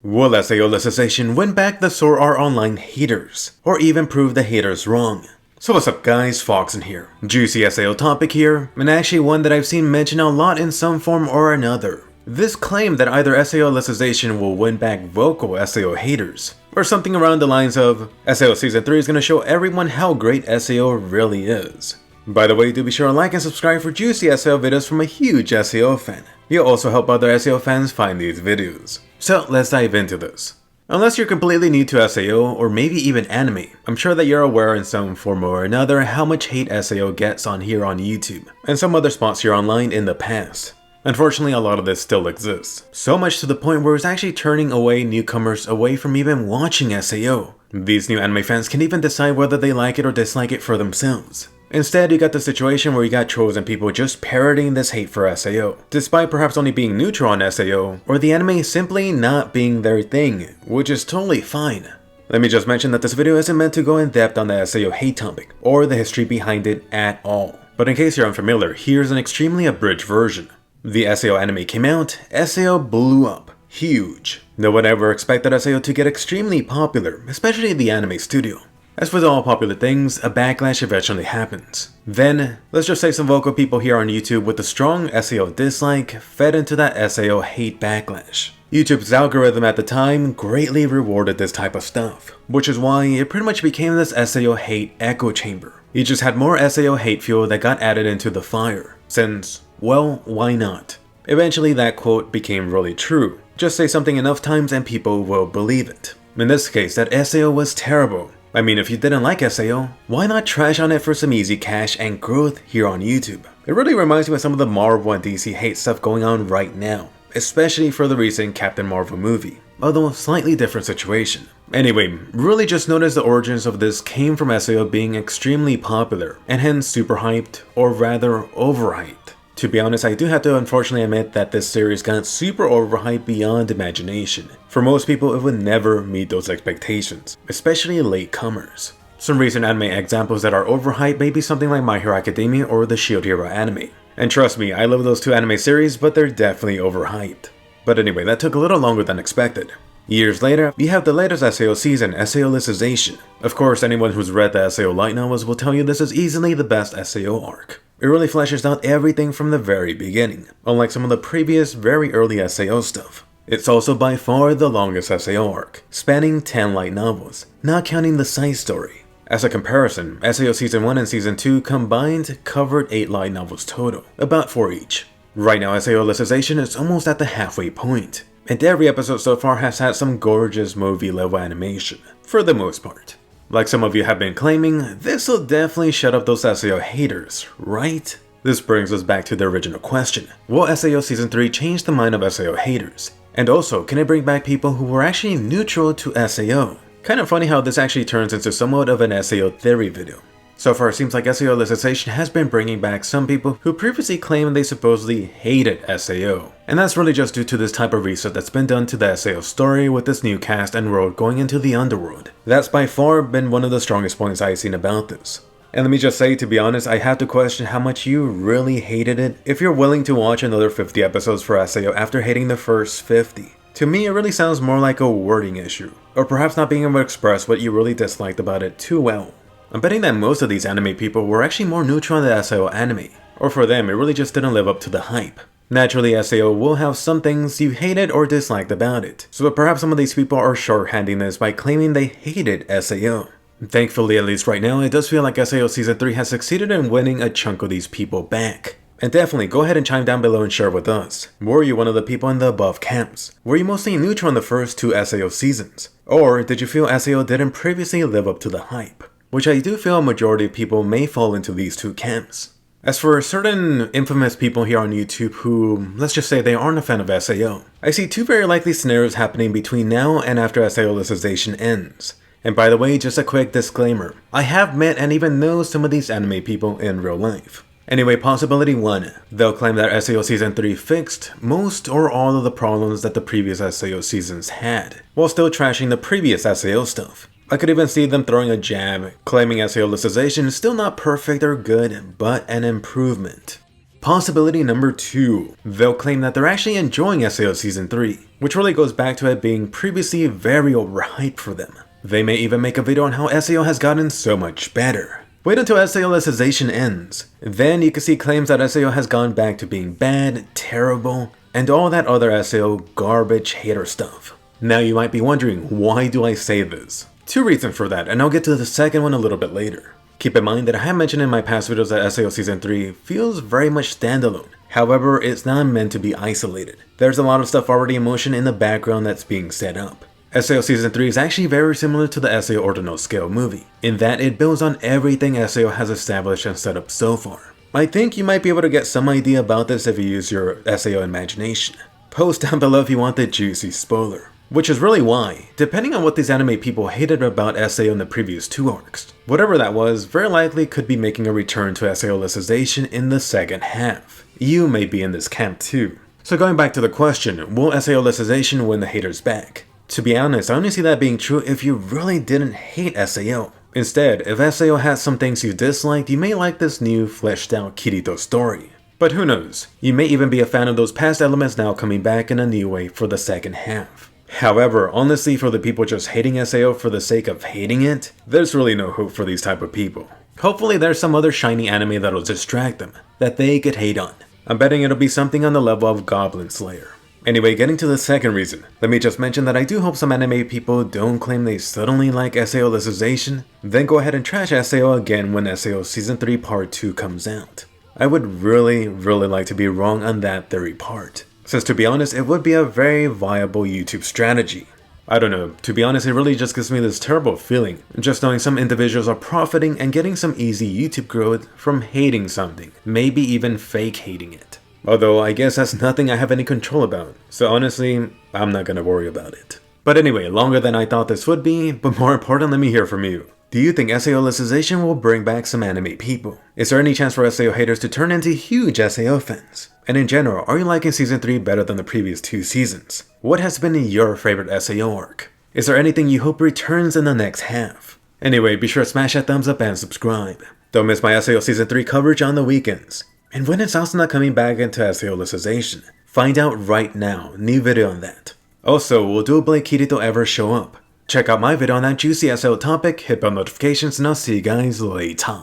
Will SAO Alicization win back the Sword Art Online haters, or even prove the haters wrong? So what's up guys, Foxen here. Juicy SAO topic here, and actually one that I've seen mentioned a lot in some form or another. This claim that either SAO Alicization will win back vocal SAO haters, or something around the lines of, SAO Season 3 is going to show everyone how great SAO really is. By the way, do be sure to like and subscribe for juicy SAO videos from a huge SAO fan. You'll also help other SAO fans find these videos. So let's dive into this. Unless you're completely new to SAO, or maybe even anime, I'm sure that you're aware in some form or another how much hate SAO gets on here on YouTube, and some other spots here online in the past. Unfortunately, a lot of this still exists. So much to the point where it's actually turning away newcomers away from even watching SAO. These new anime fans can even decide whether they like it or dislike it for themselves. Instead, you got the situation where you got trolls and people just parroting this hate for SAO, despite perhaps only being neutral on SAO, or the anime simply not being their thing, which is totally fine. Let me just mention that this video isn't meant to go in depth on the SAO hate topic, or the history behind it at all. But in case you're unfamiliar, here's an extremely abridged version. The SAO anime came out, SAO blew up. Huge. No one ever expected SAO to get extremely popular, especially the anime studio. As with all popular things, a backlash eventually happens. Then, let's just say some vocal people here on YouTube with a strong SAO dislike fed into that SAO hate backlash. YouTube's algorithm at the time greatly rewarded this type of stuff, which is why it pretty much became this SAO hate echo chamber. You just had more SAO hate fuel that got added into the fire, since, well, why not? Eventually that quote became really true. Just say something enough times and people will believe it. In this case, that SAO was terrible. I mean, if you didn't like SAO, why not trash on it for some easy cash and growth here on YouTube? It really reminds me of some of the Marvel and DC hate stuff going on right now, especially for the recent Captain Marvel movie, although a slightly different situation. Anyway, really just notice the origins of this came from SAO being extremely popular, and hence super hyped, or rather overhyped. To be honest, I do have to unfortunately admit that this series got super overhyped beyond imagination. For most people, it would never meet those expectations, especially latecomers. Some recent anime examples that are overhyped may be something like My Hero Academia or the Shield Hero anime. And trust me, I love those two anime series, but they're definitely overhyped. But anyway, that took a little longer than expected. Years later, we have the latest SAO season, SAO Alicization. Of course, anyone who's read the SAO light novels will tell you this is easily the best SAO arc. It really fleshes out everything from the very beginning, unlike some of the previous very early SAO stuff. It's also by far the longest SAO arc, spanning 10 light novels, not counting the side story. As a comparison, SAO Season 1 and Season 2 combined covered 8 light novels total, about 4 each. Right now, SAO Alicization is almost at the halfway point, and every episode so far has had some gorgeous movie level animation, for the most part. Like some of you have been claiming, this'll definitely shut up those SAO haters, right? This brings us back to the original question. Will SAO Season 3 change the mind of SAO haters? And also, can it bring back people who were actually neutral to SAO? Kind of funny how this actually turns into somewhat of an SAO theory video. So far, it seems like SAO Alicization has been bringing back some people who previously claimed they supposedly hated SAO. And that's really just due to this type of research that's been done to the SAO story with this new cast and world going into the underworld. That's by far been one of the strongest points I've seen about this. And let me just say, to be honest, I have to question how much you really hated it if you're willing to watch another 50 episodes for SAO after hating the first 50. To me, it really sounds more like a wording issue, or perhaps not being able to express what you really disliked about it too well. I'm betting that most of these anime people were actually more neutral on the SAO anime, or for them it really just didn't live up to the hype. Naturally, SAO will have some things you hated or disliked about it, so perhaps some of these people are short-handing this by claiming they hated SAO. Thankfully, at least right now, it does feel like SAO Season 3 has succeeded in winning a chunk of these people back. And definitely, go ahead and chime down below and share with us. Were you one of the people in the above camps? Were you mostly neutral in the first 2 SAO seasons? Or did you feel SAO didn't previously live up to the hype? Which I do feel a majority of people may fall into these 2 camps. As for certain infamous people here on YouTube who, let's just say they aren't a fan of SAO, I see 2 very likely scenarios happening between now and after SAO Alicization ends. And by the way, just a quick disclaimer, I have met and even know some of these anime people in real life. Anyway, possibility 1, they'll claim that SAO Season 3 fixed most or all of the problems that the previous SAO seasons had, while still trashing the previous SAO stuff. I could even see them throwing a jab, claiming SAO Alicization is still not perfect or good, but an improvement. Possibility number 2. They'll claim that they're actually enjoying SAO Season 3, which really goes back to it being previously very overhyped for them. They may even make a video on how SAO has gotten so much better. Wait until SAO Alicization ends. Then you can see claims that SAO has gone back to being bad, terrible, and all that other SAO garbage hater stuff. Now you might be wondering, why do I say this? 2 reasons for that, and I'll get to the second one a little bit later. Keep in mind that I have mentioned in my past videos that SAO Season 3 feels very much standalone. However, it's not meant to be isolated. There's a lot of stuff already in motion in the background that's being set up. SAO Season 3 is actually very similar to the SAO Ordinal Scale movie, in that it builds on everything SAO has established and set up so far. I think you might be able to get some idea about this if you use your SAO imagination. Post down below if you want the juicy spoiler. Which is really why, depending on what these anime people hated about SAO in the previous 2 arcs, whatever that was very likely could be making a return to SAO Alicization in the second half. You may be in this camp too. So going back to the question, will SAO Alicization win the haters back? To be honest, I only see that being true if you really didn't hate SAO. Instead, if SAO has some things you disliked, you may like this new fleshed out Kirito story. But who knows, you may even be a fan of those past elements now coming back in a new way for the second half. However, honestly, for the people just hating SAO for the sake of hating it, there's really no hope for these type of people. Hopefully there's some other shiny anime that'll distract them, that they could hate on. I'm betting it'll be something on the level of Goblin Slayer. Anyway, getting to the second reason, let me just mention that I do hope some anime people don't claim they suddenly like SAO Alicization, then go ahead and trash SAO again when SAO Season 3 Part 2 comes out. I would really like to be wrong on that theory part. Since to be honest, it would be a very viable YouTube strategy. I don't know, to be honest, it really just gives me this terrible feeling, just knowing some individuals are profiting and getting some easy YouTube growth from hating something, maybe even fake hating it. Although I guess that's nothing I have any control about, so honestly, I'm not gonna worry about it. But anyway, longer than I thought this would be, but more important, let me hear from you. Do you think SAO Alicization will bring back some anime people? Is there any chance for SAO haters to turn into huge SAO fans? And in general, are you liking Season 3 better than the previous 2 seasons? What has been your favorite SAO arc? Is there anything you hope returns in the next half? Anyway, be sure to smash that thumbs up and subscribe. Don't miss my SAO Season 3 coverage on the weekends. And when is Asuna coming back into SAO Alicization? Find out right now, new video on that. Also, will Dual Blade Kirito ever show up? Check out my video on that juicy SAO topic, hit bell notifications, and I'll see you guys later.